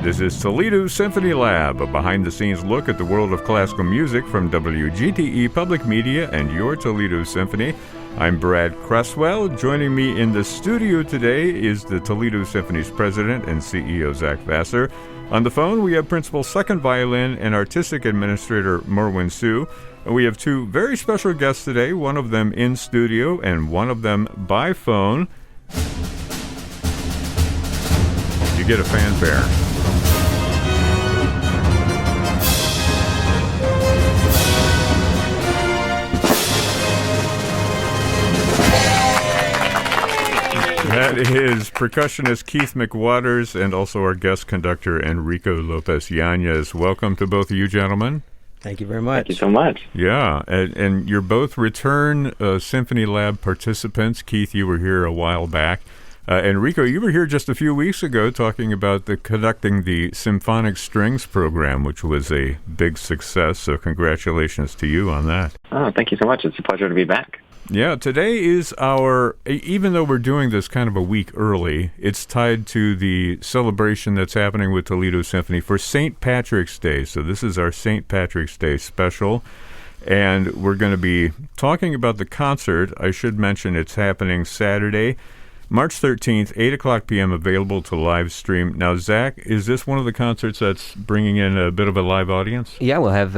This is Toledo Symphony Lab, a behind-the-scenes look at the world of classical music from WGTE Public Media and your Toledo Symphony. I'm Brad Cresswell. Joining me in the studio today is the Toledo Symphony's president and CEO, Zach Vassar. On the phone, we have Principal Second Violin and Artistic Administrator Merwin Sue. And we have two very special guests today, one of them in studio and one of them by phone. You get a fanfare. That is percussionist Keith McWatters and also our guest conductor Enrico Lopez-Yañez. Welcome to both of you gentlemen. Thank you very much. Thank you so much. Yeah, and you're both return Symphony Lab participants. Keith, you were here a while back. Enrico, you were here just a few weeks ago talking about conducting the Symphonic Strings program, which was a big success, so congratulations to you on that. Oh, thank you so much. It's a pleasure to be back. Yeah, today is even though we're doing this kind of a week early, it's tied to the celebration that's happening with Toledo Symphony for St. Patrick's Day. So this is our St. Patrick's Day special, and we're going to be talking about the concert. I should mention it's happening Saturday, March 13th, 8 o'clock p.m., available to live stream. Now, Zach, is this one of the concerts that's bringing in a bit of a live audience? Yeah, we'll have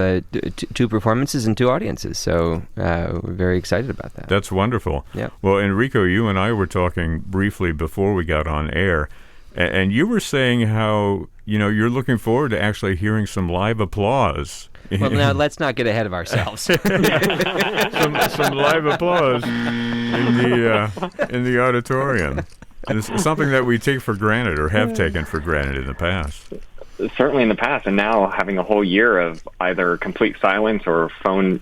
two performances and two audiences, so we're very excited about that. That's wonderful. Yeah. Well, Enrico, you and I were talking briefly before we got on air, and you were saying how, you're looking forward to actually hearing some live applause. Well, now let's not get ahead of ourselves. some live applause in the auditorium. And it's something that we take for granted or have taken for granted in the past. Certainly in the past, and now having a whole year of either complete silence or phone,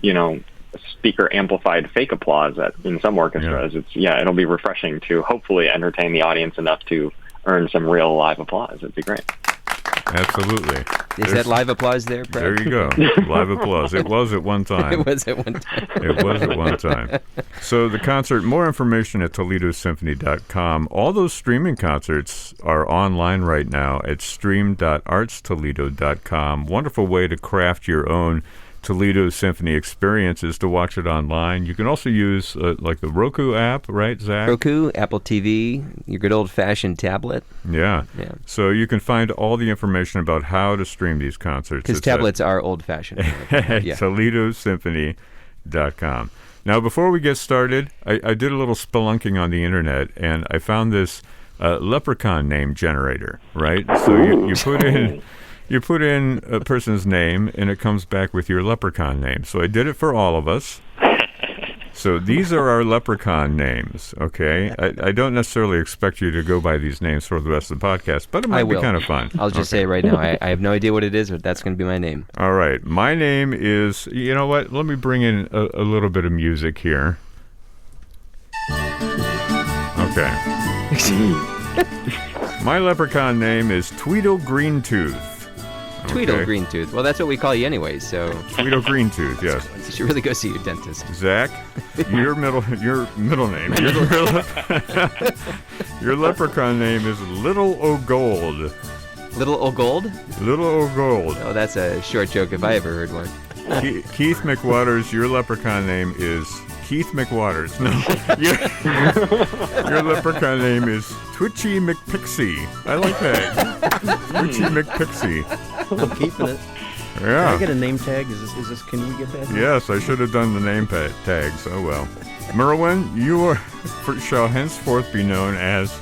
speaker amplified fake applause in some orchestras. It'll be refreshing to hopefully entertain the audience enough to earn some real live applause. It'd be great. Absolutely. Is that live applause there, Brad? There you go. Live applause. It was at one time. It was at one time. It was at one time. So the concert, more information at ToledoSymphony.com. All those streaming concerts are online right now at stream.artstoledo.com. Wonderful way to craft your own Toledo Symphony experiences to watch it online. You can also use like the Roku app, right, Zach? Roku, Apple TV, your good old-fashioned tablet. Yeah. So you can find all the information about how to stream these concerts. Because tablets are old-fashioned. ToledoSymphony.com. Now, before we get started, I did a little spelunking on the internet, and I found this leprechaun name generator, right? So you put in... You put in a person's name, and it comes back with your leprechaun name. So I did it for all of us. So these are our leprechaun names, okay? I don't necessarily expect you to go by these names for the rest of the podcast, but it might be kind of fun. I'll just say right now, I have no idea what it is, but that's going to be my name. All right. My name is, you know what? Let me bring in a little bit of music here. Okay. My leprechaun name is Tweedle Greentooth. Tweedle Greentooth. Well, that's what we call you anyway, so... Tweedle Greentooth, yes. You should really go see your dentist. Zach, your middle name. Your leprechaun name is Little O'Gold. Little O'Gold? Little O'Gold. Oh, that's a short joke if I ever heard one. Keith McWatters, your leprechaun name is Keith McWatters. No. Your leprechaun name is Twitchy McPixie. I like that. Twitchy McPixie. I'm keeping it. Yeah. Can I get a name tag? Is this? Can we get that? Yes, I should have done the name tags. Oh well. Merwin, you shall henceforth be known as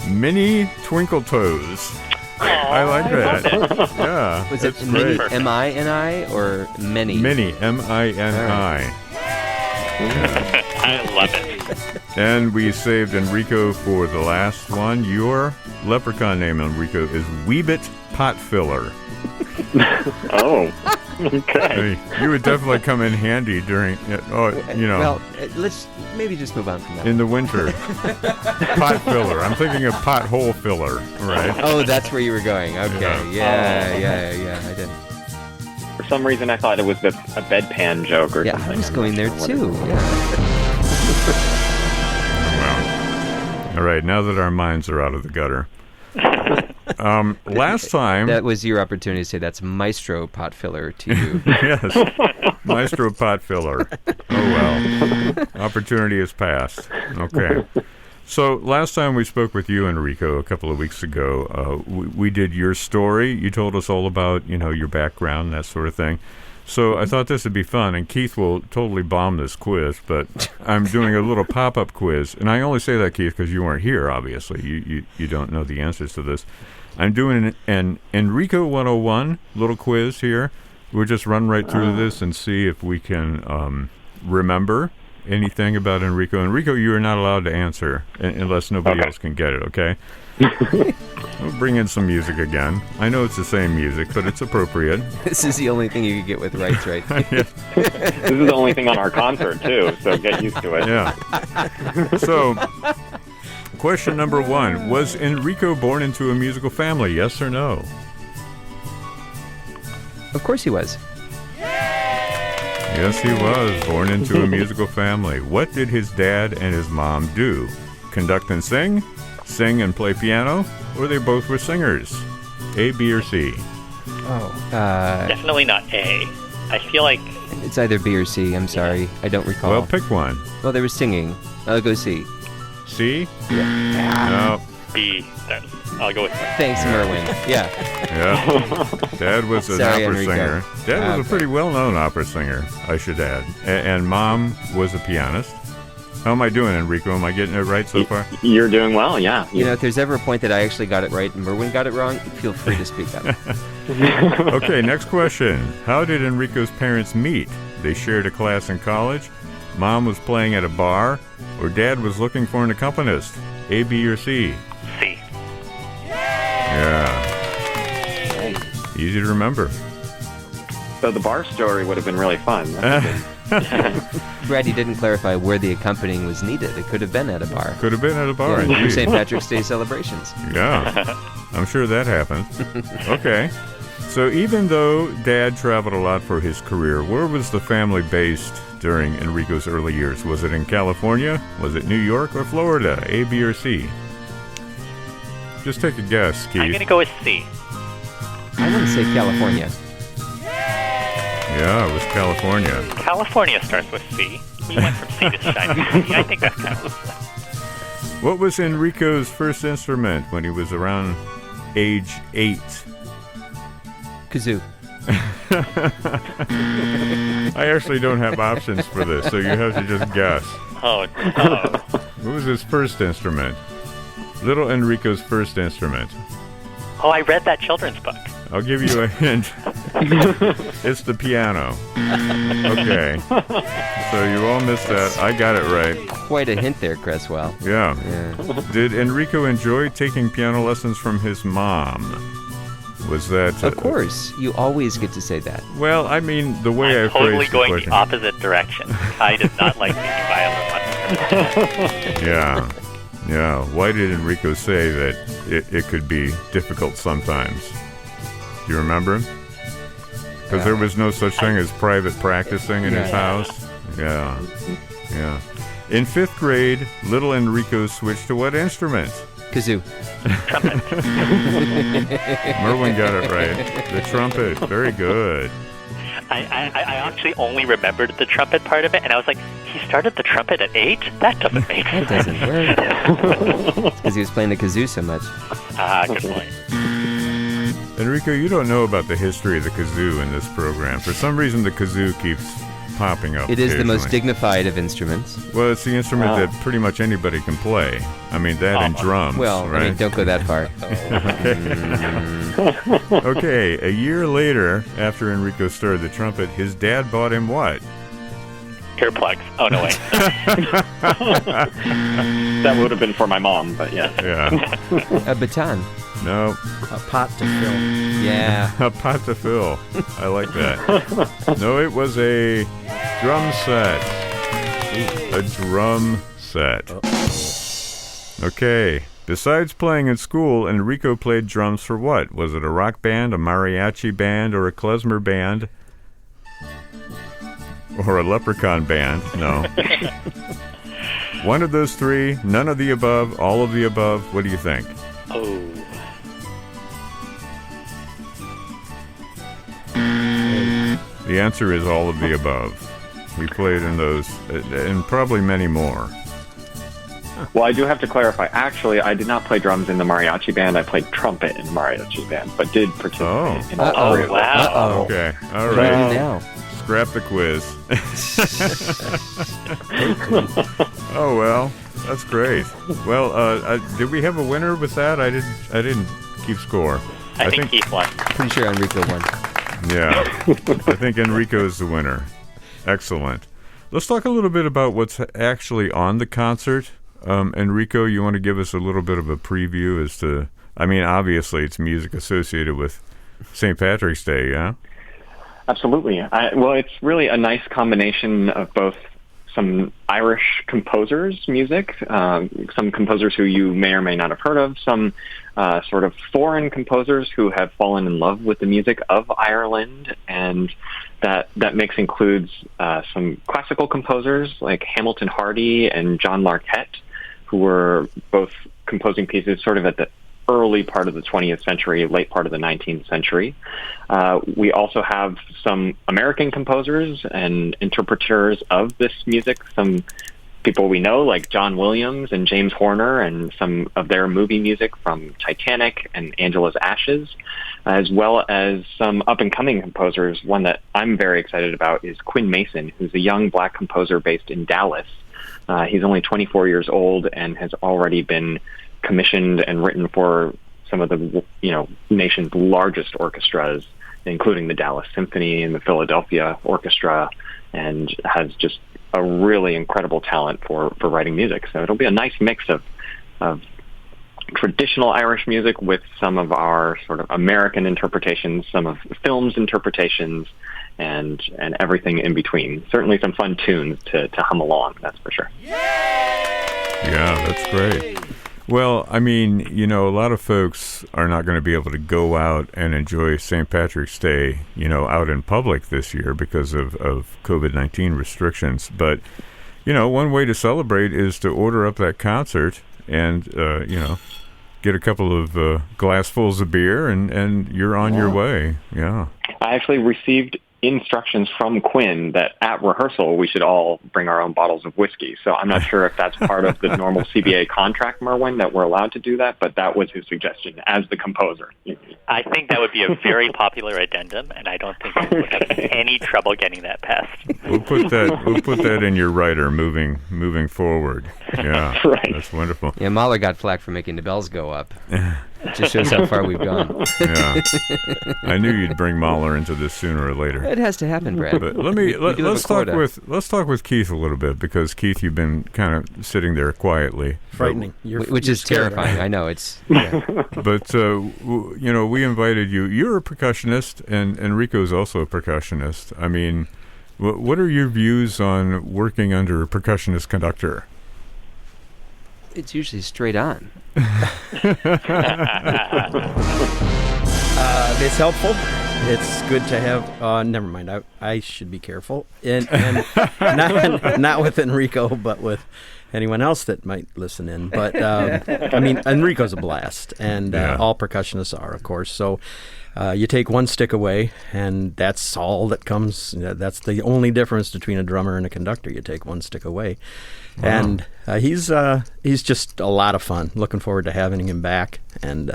Minnie Twinkletoes. I like that. Yeah. Was it Minnie M-I-N-I or Many? Minnie M-I-N-I. I love it. And we saved Enrico for the last one. Your leprechaun name, Enrico, is Weebit Potfiller. Oh, okay. You would definitely come in handy during, Well, let's maybe just move on from that. In the winter. Pot filler. I'm thinking of pothole filler, right? Oh, that's where you were going. Okay. Yeah, I did. For some reason, I thought it was a bedpan joke or something. Yeah, I was going there too. Yeah. Well, all right, now that our minds are out of the gutter. Last time... That was your opportunity to say that's maestro pot filler to you. Yes, maestro pot filler. Oh, well. Opportunity has passed. Okay. So last time we spoke with you, Enrico, a couple of weeks ago, we did your story. You told us all about, your background, that sort of thing. So I thought this would be fun, and Keith will totally bomb this quiz, but I'm doing a little pop-up quiz. And I only say that, Keith, because you weren't here, obviously. You don't know the answers to this. I'm doing an Enrico 101 little quiz here. We'll just run right through this and see if we can remember anything about Enrico. Enrico, you are not allowed to answer unless nobody else can get it, okay? We'll bring in some music again. I know it's the same music, but it's appropriate. This is the only thing you can get with rights, right? This is the only thing on our concert, too, so get used to it. Yeah. So, question number 1. Was Enrico born into a musical family, yes or no? Of course he was. Yes, he was born into a musical family. What did his dad and his mom do? Conduct and sing? Sing and play piano? Or they both were singers? A, B, or C? Definitely not A. I feel like... It's either B or C, I'm sorry. I don't recall. Well, pick one. Well, they were singing. I'll go C. C? Yeah. No. B, then. I'll go with that. Thanks, Merwin. Yeah. Yeah. Dad was an Sorry, opera Enrico. singer. Dad was a pretty well-known opera singer, I should add. And Mom was a pianist. How am I doing, Enrico? Am I getting it right so far? You're doing well, yeah. If there's ever a point that I actually got it right and Merwin got it wrong, feel free to speak up. Okay, next question. How did Enrico's parents meet? They shared a class in college, Mom was playing at a bar, or Dad was looking for an accompanist? A, B, or C? C. Yeah. Easy to remember. So the bar story would have been really fun. Brad, you didn't clarify where the accompanying was needed. It could have been at a bar. Could have been at a bar, Yeah, indeed. St. Patrick's Day celebrations. Yeah, I'm sure that happened. Okay. So even though Dad traveled a lot for his career, where was the family based during Enrico's early years? Was it in California? Was it New York or Florida? A, B, or C? Just take a guess, Keith. I'm going to go with C. I want to say California. Yeah, it was California. California starts with C. We went from C to shiny C. I think that's kind of... What was Enrico's first instrument when he was around age 8? Kazoo. I actually don't have options for this, so you have to just guess. Oh. What was his first instrument? Little Enrico's first instrument. Oh, I read that children's book. I'll give you a hint. It's the piano. Okay. So you all missed that. I got it right. Quite a hint there, Cresswell. Yeah. Yeah. Did Enrico enjoy taking piano lessons from his mom? Was that... Of course. You always get to say that. Well, I mean, the way I'm I totally phrased the going question. the opposite direction. Kai does not like taking violin lessons. Yeah. Yeah. Why did Enrico say that it could be difficult sometimes? Do you remember? Because there was no such thing as private practicing in his house. Yeah. Yeah. In 5th grade, little Enrico switched to what instrument? Kazoo. Trumpet. Merwin got it right. The trumpet. Very good. I actually only remembered the trumpet part of it, and I was like, he started the trumpet at 8? That doesn't make That sense. doesn't work. Because he was playing the kazoo so much. Good point. Enrico, you don't know about the history of the kazoo in this program. For some reason, the kazoo keeps popping up. It is the most occasionally. dignified of instruments. Well, it's the instrument that pretty much anybody can play. I mean, that and drums, Well, right? I mean, don't go that far. Okay, a year later, after Enrico started the trumpet, his dad bought him what? Earplugs. Oh, no, wait. That would have been for my mom, but yeah. Yeah. A baton. No, A pot to fill. Yeah. a pot to fill. I like that. No, it was a drum set. A drum set. Okay. Besides playing in school, Enrico played drums for what? Was it a rock band, a mariachi band, or a klezmer band? Or a leprechaun band? No. One of those three, none of the above, all of the above. What do you think? Oh. The answer is all of the above. We played in those, and probably many more. Well, I do have to clarify. Actually, I did not play drums in the mariachi band. I played trumpet in the mariachi band, but did participate in all three. Wow. Okay, all What do right. you do now? Scrap the quiz. Oh well, that's great. Well, did we have a winner with that? I didn't keep score. I think Keith won. Pretty sure Enrico won. Yeah, I think Enrico's the winner. Excellent. Let's talk a little bit about what's actually on the concert. Enrico, you want to give us a little bit of a preview as to, I mean, obviously it's music associated with St. Patrick's Day, yeah? Absolutely. Well, it's really a nice combination of both some Irish composers' music, some composers who you may or may not have heard of, some sort of foreign composers who have fallen in love with the music of Ireland, and that mix includes some classical composers like Hamilton Hardy and John Larquette, who were both composing pieces sort of at the early part of the 20th century, late part of the 19th century. We also have some American composers and interpreters of this music, some people we know like John Williams and James Horner, and some of their movie music from Titanic and Angela's Ashes, as well as some up-and-coming composers. One that I'm very excited about is Quinn Mason, who's a young black composer based in Dallas. He's only 24 years old and has already been commissioned and written for some of the nation's largest orchestras, including the Dallas Symphony and the Philadelphia Orchestra, and has just a really incredible talent for writing music. So it'll be a nice mix of traditional Irish music with some of our sort of American interpretations, some of the film's interpretations, and everything in between. Certainly some fun tunes to hum along, that's for sure. Yeah, that's great. Well, I mean, a lot of folks are not going to be able to go out and enjoy St. Patrick's Day, out in public this year because of COVID-19 restrictions. But, one way to celebrate is to order up that concert and, get a couple of glassfuls of beer and you're on your way. Yeah. I actually received instructions from Quinn that at rehearsal we should all bring our own bottles of whiskey. So I'm not sure if that's part of the normal CBA contract, Merwin, that we're allowed to do that, but that was his suggestion as the composer. I think that would be a very popular addendum, and I don't think we would have any trouble getting that passed. We'll put that in your writer moving forward. Yeah, right. That's wonderful. Yeah, Mahler got flack for making the bells go up. It just shows how far we've gone. Yeah, I knew you'd bring Mahler into this sooner or later. It has to happen, Brad. But let's talk with Keith a little bit, because Keith, you've been kind of sitting there quietly, Frightening. Which is terrifying. I know it's. Yeah. But we invited you. You're a percussionist, and Enrico's also a percussionist. I mean, what are your views on working under a percussionist conductor? It's usually straight on. It's helpful. It's good to have. Never mind. I should be careful, and not with Enrico, but with anyone else that might listen in. But I mean, Enrico's a blast, and all percussionists are, of course. So you take one stick away, and that's all that comes. That's the only difference between a drummer and a conductor. You take one stick away. Wow. And he's just a lot of fun. Looking forward to having him back, and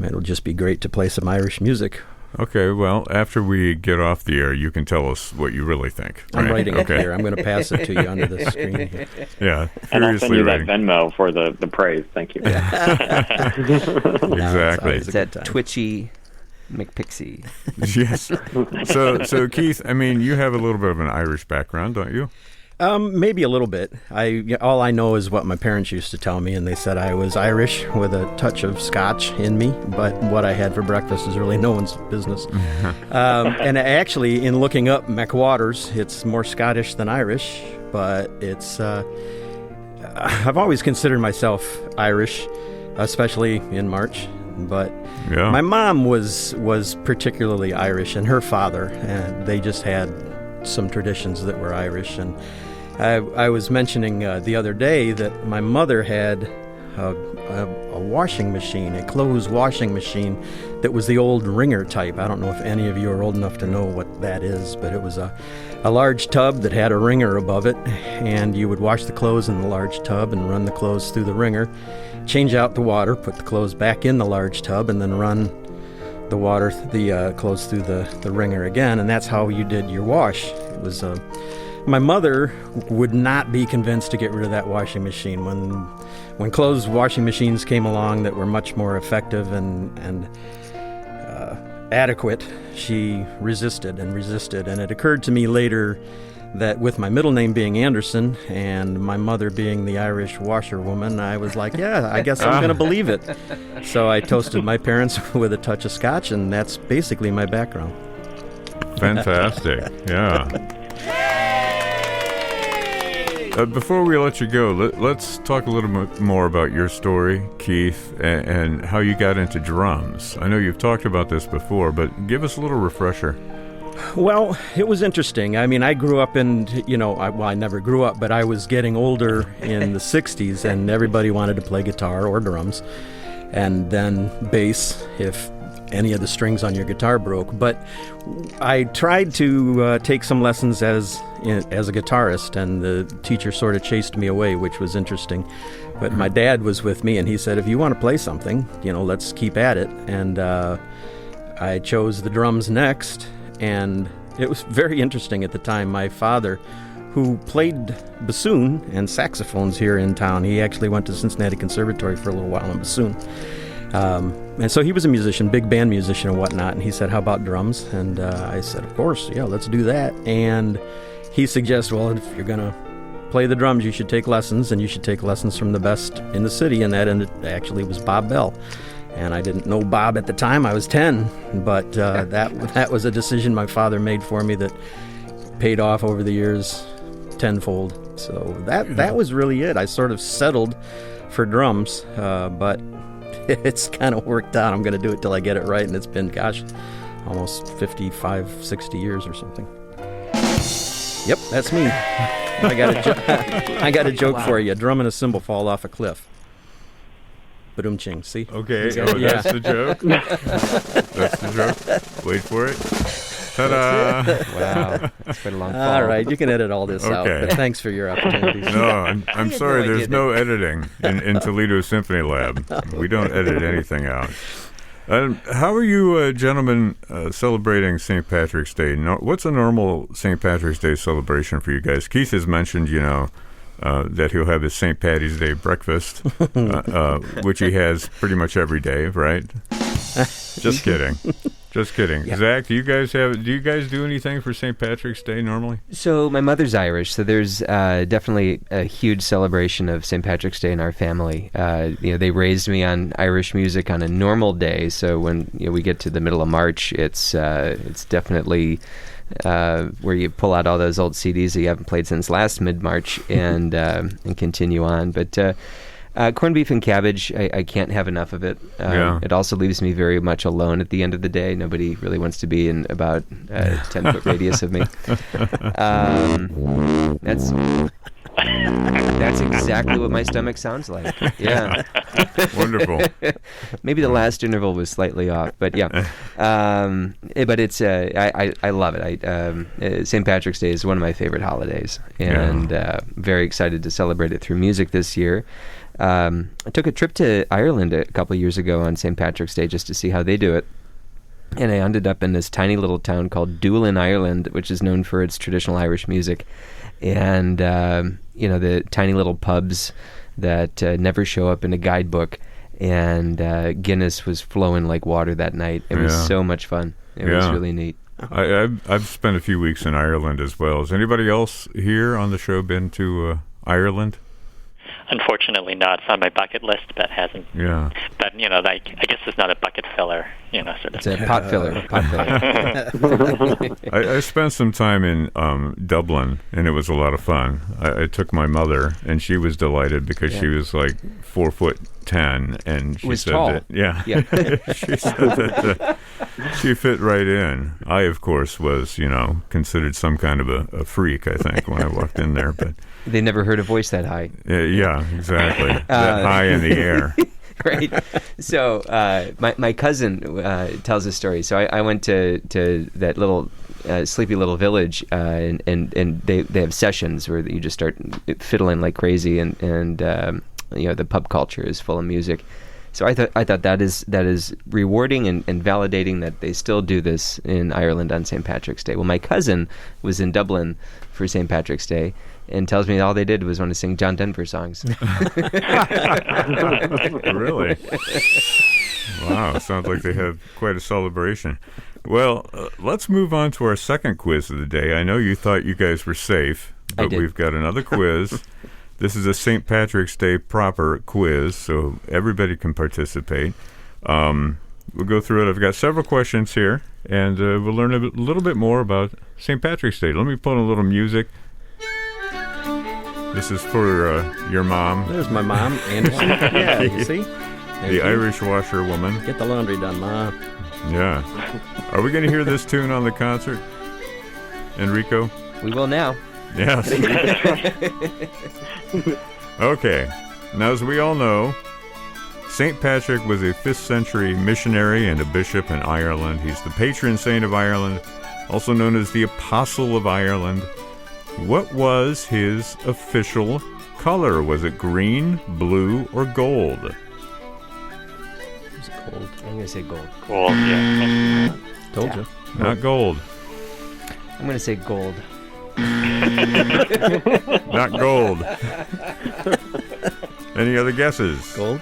it'll just be great to play some Irish music. Okay, well, after we get off the air, you can tell us what you really think. Right? I'm writing it here. I'm going to pass it to you under the screen here. Yeah, and I'll send you writing. that Venmo for the praise. Thank you. Exactly. It's that twitchy McPixie. Yes. So Keith, I mean, you have a little bit of an Irish background, don't you? Maybe a little bit. All I know is what my parents used to tell me, and they said I was Irish with a touch of Scotch in me, but what I had for breakfast is really no one's business. And actually, in looking up McWatters, it's more Scottish than Irish, but it's... I've always considered myself Irish, especially in March, but my mom was particularly Irish, and her father, and they just had some traditions that were Irish. And I was mentioning the other day that my mother had a washing machine, a clothes washing machine that was the old wringer type. I don't know if any of you are old enough to know what that is, but it was a large tub that had a wringer above it, and you would wash the clothes in the large tub and run the clothes through the wringer, change out the water, put the clothes back in the large tub, and then run the clothes through the wringer again, and that's how you did your wash. It was my mother would not be convinced to get rid of that washing machine. When clothes washing machines came along that were much more effective and adequate, she resisted, and it occurred to me later that with my middle name being Anderson and my mother being the Irish washerwoman, I was like, yeah, I guess I'm going to believe it. So I toasted my parents with a touch of scotch, and that's basically my background. Fantastic. Yeah. Before we let you go, let's talk a little bit more about your story, Keith, and how you got into drums. I know you've talked about this before, but give us a little refresher. Well, it was interesting. I mean, I grew up in, I never grew up, but I was getting older in the 60s, and everybody wanted to play guitar or drums, and then bass if any of the strings on your guitar broke. But I tried to take some lessons as a guitarist, and the teacher sort of chased me away, which was interesting. But my dad was with me, and he said, if you want to play something, let's keep at it. And I chose the drums next, and it was very interesting at the time. My father, who played bassoon and saxophones here in town, he actually went to Cincinnati Conservatory for a little while in bassoon. And so he was a musician, big band musician and whatnot, and he said, how about drums? And I said, of course, yeah, let's do that. And he suggested, well, if you're going to play the drums, you should take lessons, and you should take lessons from the best in the city, and that actually was Bob Bell. And I didn't know Bob at the time. I was 10, but that was a decision my father made for me that paid off over the years tenfold. So that was really it. I sort of settled for drums, but it's kind of worked out. I'm going to do it till I get it right, and it's been, almost 55, 60 years or something. Yep, that's me. I got a joke for you. A drum and a cymbal fall off a cliff. Ba-dum ching, see? Okay, that's the joke? That's the joke? Wait for it. Ta-da! Wow, that's been a long fall. All right, you can edit all this out, but thanks for your opportunities. No, I'm sorry, there's no editing in Toledo Symphony Lab. We don't edit anything out. How are you gentlemen celebrating St. Patrick's Day? What's a normal St. Patrick's Day celebration for you guys? Keith has mentioned, that he'll have his St. Patty's Day breakfast, which he has pretty much every day, right? Just kidding. Just kidding. Yeah. Zach, do you guys do anything for St. Patrick's Day normally? So my mother's Irish, so there's definitely a huge celebration of St. Patrick's Day in our family. They raised me on Irish music on a normal day, so when we get to the middle of March, it's definitely where you pull out all those old CDs that you haven't played since last mid-March and continue on. But corned beef and cabbage, I can't have enough of it. It also leaves me very much alone at the end of the day. Nobody really wants to be in about a 10-foot radius of me. That's exactly what my stomach sounds like. Yeah. Wonderful. Maybe the last interval was slightly off, but yeah. But it's I love it. St. Patrick's Day is one of my favorite holidays, and very excited to celebrate it through music this year. I took a trip to Ireland a couple of years ago on St. Patrick's Day just to see how they do it. And I ended up in this tiny little town called Doolin, Ireland, which is known for its traditional Irish music. And, the tiny little pubs that never show up in a guidebook. And Guinness was flowing like water that night. It was so much fun. It was really neat. I've spent a few weeks in Ireland as well. Has anybody else here on the show been to Ireland? Unfortunately not. It's on my bucket list, but hasn't. Yeah. But, I guess it's not a bucket filler, sort of. It's a pot filler. I spent some time in Dublin, and it was a lot of fun. I took my mother, and she was delighted because she was like 4'10", and she said tall. that, she said that She fit right in. I, of course, was, considered some kind of a freak, I think, when I walked in there. But They never heard a voice that high. yeah, exactly. That high in the air. Right. So my cousin tells a story. So I went to that little sleepy little village, and they have sessions where you just start fiddling like crazy, and the pub culture is full of music. So I thought that is rewarding and validating that they still do this in Ireland on St. Patrick's Day. Well, my cousin was in Dublin for St. Patrick's Day and tells me all they did was want to sing John Denver songs. Really? Wow, sounds like they had quite a celebration. Well, let's move on to our second quiz of the day. I know you thought you guys were safe, but we've got another quiz. This is a St. Patrick's Day proper quiz, so everybody can participate. We'll go through it. I've got several questions here, and we'll learn a little bit more about St. Patrick's Day. Let me put on a little music. This is for your mom. There's my mom, Anderson. Yeah, you see? The Irish washerwoman. Get the laundry done, Ma. Yeah. Are we going to hear this tune on the concert, Enrico? We will now. Yes. Okay. Now, as we all know, St. Patrick was a 5th century missionary and a bishop in Ireland. He's the patron saint of Ireland, also known as the Apostle of Ireland. What was his official color? Was it green, blue, or gold? It's gold. I'm going to say gold. Cool. Yeah. Told you. Not gold. I'm going to say gold. Not gold. Any other guesses? Gold?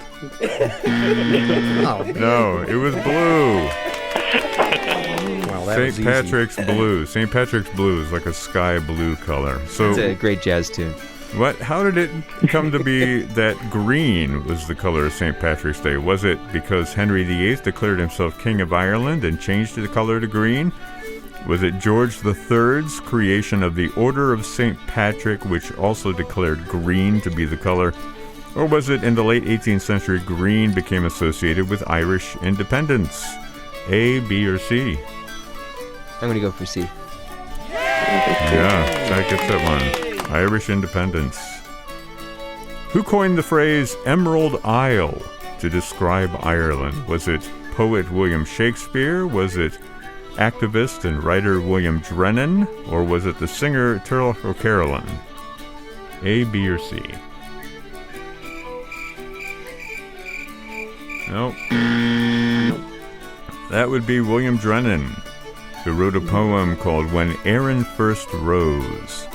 No, it was blue. Well, that was St. Patrick's blue. St. Patrick's blue is like a sky blue color. So It's a great jazz tune. how did it come to be that green was the color of St. Patrick's Day? Was it because Henry VIII declared himself King of Ireland and changed the color to green? Was it George III's creation of the Order of St. Patrick, which also declared green to be the color? Or was it in the late 18th century green became associated with Irish independence? A, B, or C? I'm going to go for C. Yeah, that gets that one. Irish independence. Who coined the phrase Emerald Isle to describe Ireland? Was it poet William Shakespeare? Was it activist and writer William Drennan? Or was it the singer Turl O'Carolan? A, B, or C? Nope. That would be William Drennan, who wrote a poem called When Erin First Rose.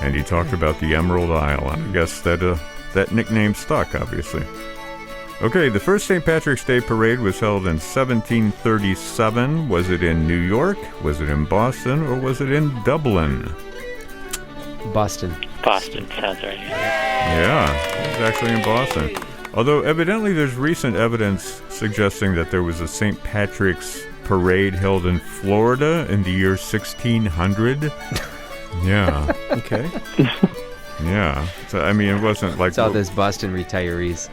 And he talked about the Emerald Isle, and I guess that nickname stuck, obviously. Okay, the first St. Patrick's Day parade was held in 1737. Was it in New York, was it in Boston, or was it in Dublin? Boston. Boston sounds right. Yeah, it was actually in Boston. Although evidently there's recent evidence suggesting that there was a St. Patrick's parade held in Florida in the year 1600. Yeah. Okay. Yeah. So, I mean, it wasn't like... It's all those Boston retirees.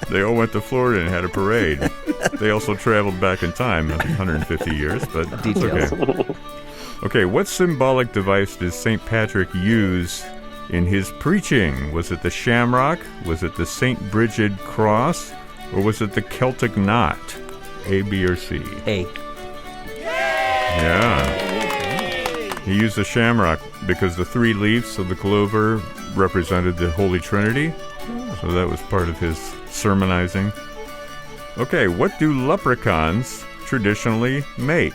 They all went to Florida and had a parade. They also traveled back in time 150 years, but it's Details. okay. Okay, what symbolic device did St. Patrick use in his preaching? Was it the shamrock? Was it the St. Bridget cross? Or was it the Celtic knot? A, B, or C? A. Yeah. He used the shamrock because the 3 leaves of the clover represented the Holy Trinity. So that was part of his sermonizing. Okay, what do leprechauns traditionally make?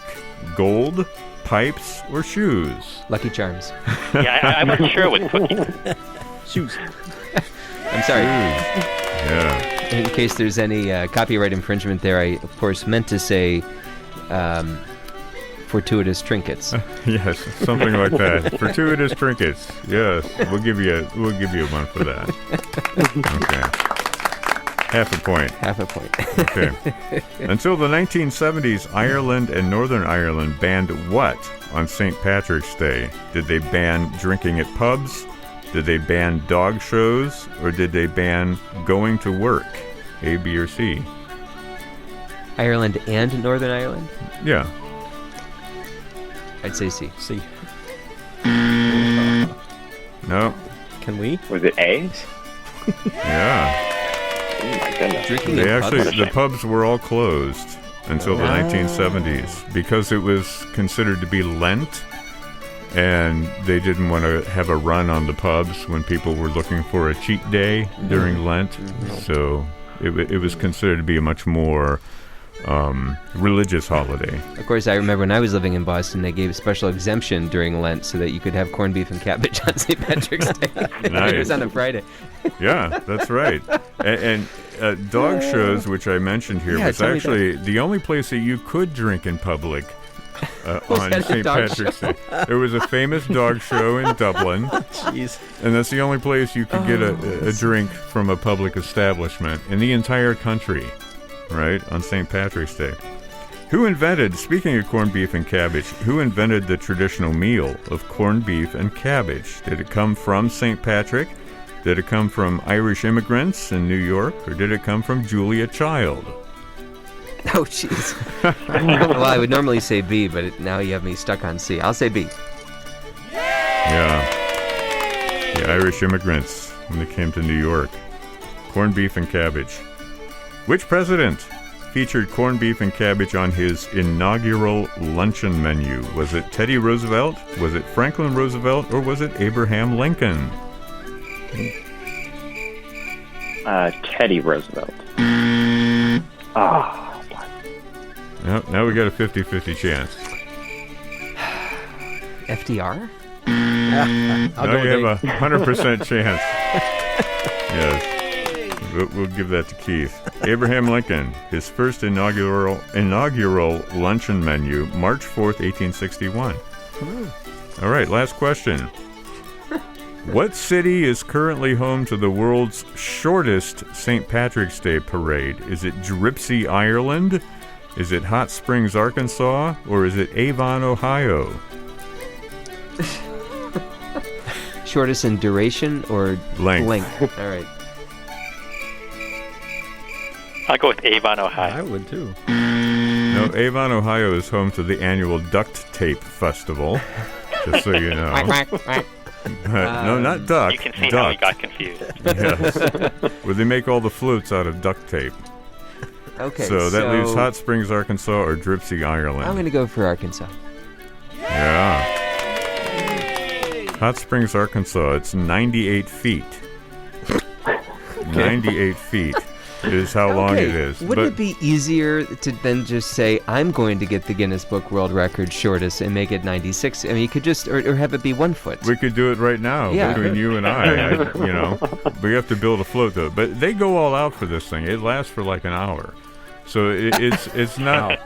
Gold, pipes, or shoes? Lucky Charms. Yeah, I wasn't sure with cookies. Shoes. I'm sorry. Yeah. In case there's any copyright infringement there, I, of course, meant to say fortuitous trinkets. Yes, something like that. Fortuitous trinkets. Yes, we'll give you a one for that. Okay. Half a point. Half a point. Okay. Until the 1970s, Ireland and Northern Ireland banned what on St. Patrick's Day? Did they ban drinking at pubs? Did they ban dog shows? Or did they ban going to work? A, B, or C? Ireland and Northern Ireland? Yeah. I'd say C. C. No. Can we? Was it A? Yeah. Oh my goodness. Drinking They in actually, pubs? the pubs were all closed until the 1970s because it was considered to be Lent, and they didn't want to have a run on the pubs when people were looking for a cheat day during Lent. So it was considered to be a much more religious holiday. Of course, I remember when I was living in Boston, they gave a special exemption during Lent so that you could have corned beef and cabbage on St. Patrick's Day. It was on a Friday. Yeah, that's right. And dog shows, which I mentioned here, Yeah, was tell me actually the only place that you could drink in public on that a St. dog Patrick's Day. There was a famous dog show in Dublin, Jeez. and that's the only place you could get a drink from a public establishment in the entire country, right, on St. Patrick's Day. Speaking of corned beef and cabbage, who invented the traditional meal of corned beef and cabbage? Did it come from St. Patrick? Did it come from Irish immigrants in New York, or did it come from Julia Child? Oh, jeez. Well, I would normally say B, but now you have me stuck on C. I'll say B. Yeah. The Irish immigrants when they came to New York. Corned beef and cabbage. Which president featured corned beef and cabbage on his inaugural luncheon menu? Was it Teddy Roosevelt? Was it Franklin Roosevelt? Or was it Abraham Lincoln? Teddy Roosevelt. Now we got a 50-50 chance. FDR? I'll Now go you with have a 100% chance. Yes. We'll give that to Keith. Abraham Lincoln, his first inaugural luncheon menu, March 4th, 1861. All right, last question. What city is currently home to the world's shortest St. Patrick's Day parade? Is it Dripsey, Ireland? Is it Hot Springs, Arkansas? Or is it Avon, Ohio? Shortest in duration or Length. All right. I'll go with Avon, I Ohio. would too. No, Avon, Ohio is home to the annual Duct Tape Festival, just so you know. No, not duck. You can see duck. how he got confused. Yes. Where they make all the floats out of duct tape. Okay. So that leaves Hot Springs, Arkansas, or Dripsey, Ireland. I'm going to go for Arkansas. Yeah. Hot Springs, Arkansas. It's 98 feet. 98 feet is how long it is. Wouldn't it be easier to then just say, I'm going to get the Guinness Book World Record shortest and make it 96? I mean, you could just, or have it be 1 foot. We could do it right now between you and I. We have to build a float though. But they go all out for this thing. It lasts for like an hour. So it's not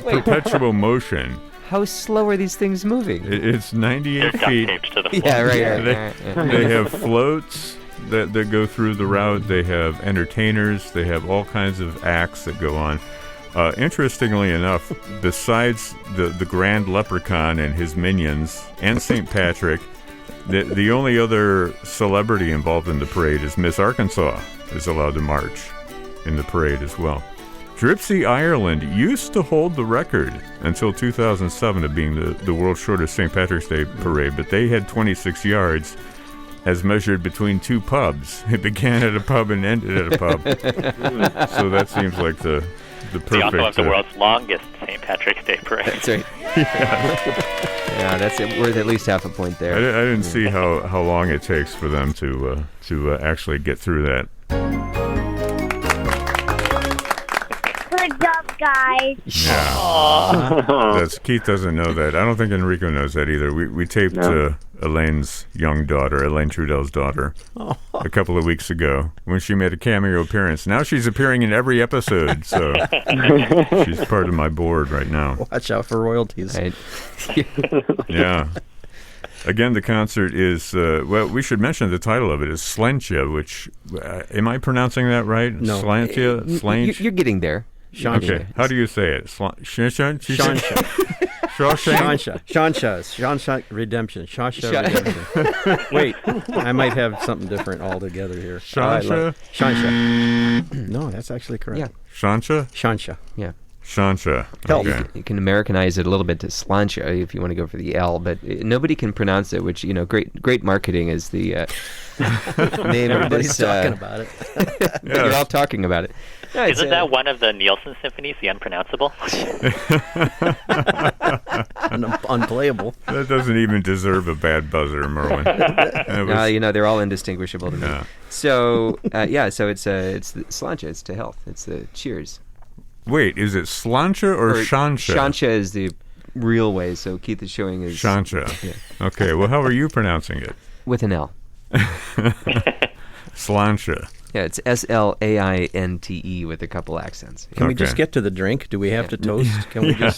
perpetual motion. How slow are these things moving? It's 98 They're duct feet. taped to the floor. Yeah, right. They have floats that go through the route. They have entertainers. They have all kinds of acts that go on. Interestingly enough, besides the Grand Leprechaun and his minions and St. Patrick, the only other celebrity involved in the parade is Miss Arkansas is allowed to march in the parade as well. Dripsey, Ireland used to hold the record until 2007 of being the world's shortest St. Patrick's Day parade, but they had 26 yards as measured between two pubs. It began at a pub and ended at a pub. So that seems like the perfect... They also have the world's longest St. Patrick's Day parade. That's right. Yeah, that's it. Worth at least half a point there. I didn't see how long it takes for them to actually get through that. Good job, guys. Yeah. Keith doesn't know that. I don't think Enrico knows that either. We taped Elaine's young daughter, Elaine Trudell's daughter, a couple of weeks ago when she made a cameo appearance. Now she's appearing in every episode, so she's part of my board right now. Watch out for royalties. Right. Yeah. Again, the concert is, we should mention the title of it is Slàinte, which, am I pronouncing that right? No. Slàinte? You're getting there. Sean. Okay, how do you say it? Shawshank. Shawshank Redemption. Shawshank Redemption. Wait, I might have something different altogether here. Shansha? Shansha. No, that's actually correct. Yeah. Shansha? Shansha. Yeah. Shansha. Health. Okay. You can Americanize it a little bit to Slàinte if you want to go for the L, but nobody can pronounce it, which, great marketing is the name of Everybody's this. talking about it. You're all talking about it. No, Isn't that one of the Nielsen symphonies, The Unpronounceable? Unplayable. That doesn't even deserve a bad buzzer, Merwin. They're all indistinguishable to me. Yeah. So, so it's the Slàinte. It's to health. It's the cheers. Wait, is it Slàinte or Shansha? Shansha is the real way, so Keith is showing his... Shansha. Yeah. Okay, well, how are you pronouncing it? With an L. Slàinte. Yeah, it's Slainte with a couple accents. Can we just get to the drink? Do we have to toast? Can we just...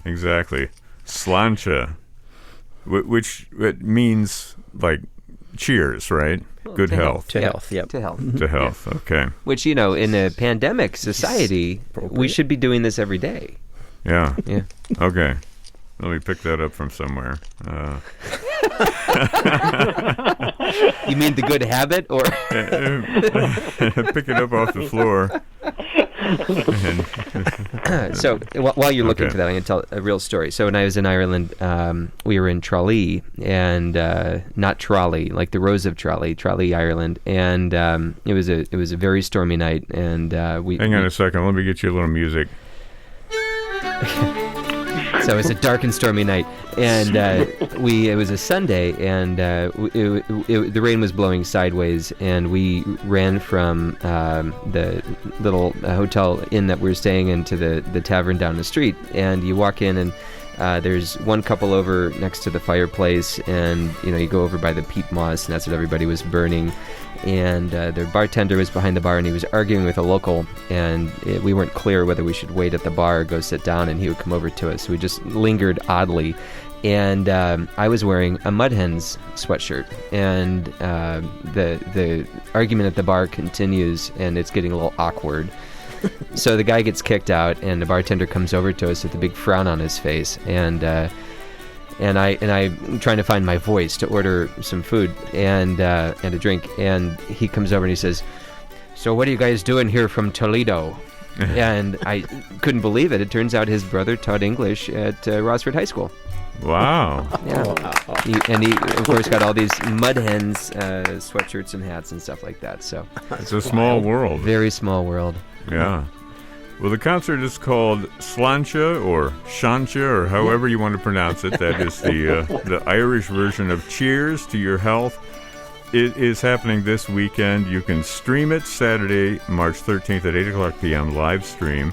Exactly. Slàinte, which it means, like, cheers, right? Good health. To health, yep. To health. To health, okay. Which, in a pandemic society, we should be doing this every day. Yeah. Yeah. Okay. Let me pick that up from somewhere. You mean the good habit, or pick it up off the floor. So while you're looking for that, I'm going to tell a real story. So when I was in Ireland, we were in Tralee, and not Trolley, like the Rose of Tralee, Ireland, and it was a very stormy night, and we. Hang on a second. Let me get you a little music. So it was a dark and stormy night, and it was a Sunday, and the rain was blowing sideways, and we ran from the little hotel inn that we were staying in to the tavern down the street. And you walk in, and there's one couple over next to the fireplace, and you go over by the peat moss, and that's what everybody was burning. And the bartender was behind the bar, and he was arguing with a local, and we weren't clear whether we should wait at the bar or go sit down, and he would come over to us. So we just lingered oddly, and I was wearing a Mud Hens sweatshirt, and the argument at the bar continues, and it's getting a little awkward. So the guy gets kicked out, and the bartender comes over to us with a big frown on his face, and I'm trying to find my voice to order some food and a drink, and he comes over and he says, "So what are you guys doing here from Toledo?" And I couldn't believe it. It turns out his brother taught English at Rossford High School. Wow. Yeah. He of course got all these Mud Hens sweatshirts and hats and stuff like that. So it's a small world. Very small world. Yeah. Well, the concert is called Slàinte or Shansha, or however you want to pronounce it. That is the Irish version of Cheers to Your Health. It is happening this weekend. You can stream it Saturday, March 13th at 8 o'clock p.m. live stream.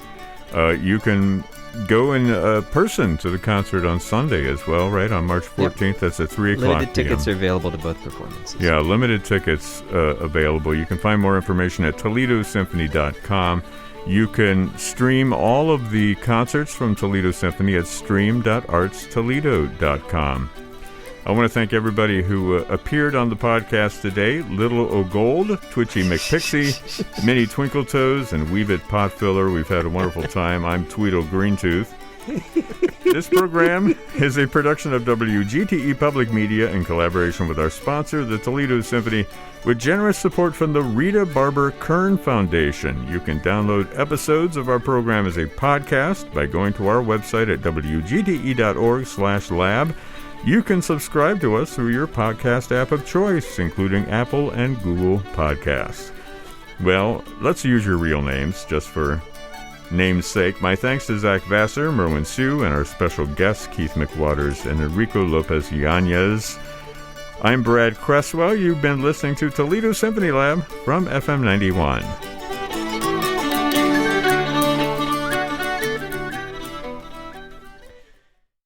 You can go in person to the concert on Sunday as well, right? On March 14th. Yep. That's at 3 o'clock Limited tickets are available to both performances. Yeah, limited tickets available. You can find more information at ToledoSymphony.com. You can stream all of the concerts from Toledo Symphony at stream.artstoledo.com. I want to thank everybody who appeared on the podcast today. Little O'Gold, Twitchy McPixie, Minnie Twinkletoes, and Weebit Potfiller. We've had a wonderful time. I'm Tweedle Greentooth. This program is a production of WGTE Public Media in collaboration with our sponsor, the Toledo Symphony, with generous support from the Rita Barber Kern Foundation. You can download episodes of our program as a podcast by going to our website at wgte.org/lab. You can subscribe to us through your podcast app of choice, including Apple and Google Podcasts. Well, let's use your real names just for name's sake. My thanks to Zach Vassar, Merwin Sue, and our special guests, Keith McWatters and Enrico Lopez-Yañez. I'm Brad Cresswell. You've been listening to Toledo Symphony Lab from FM 91.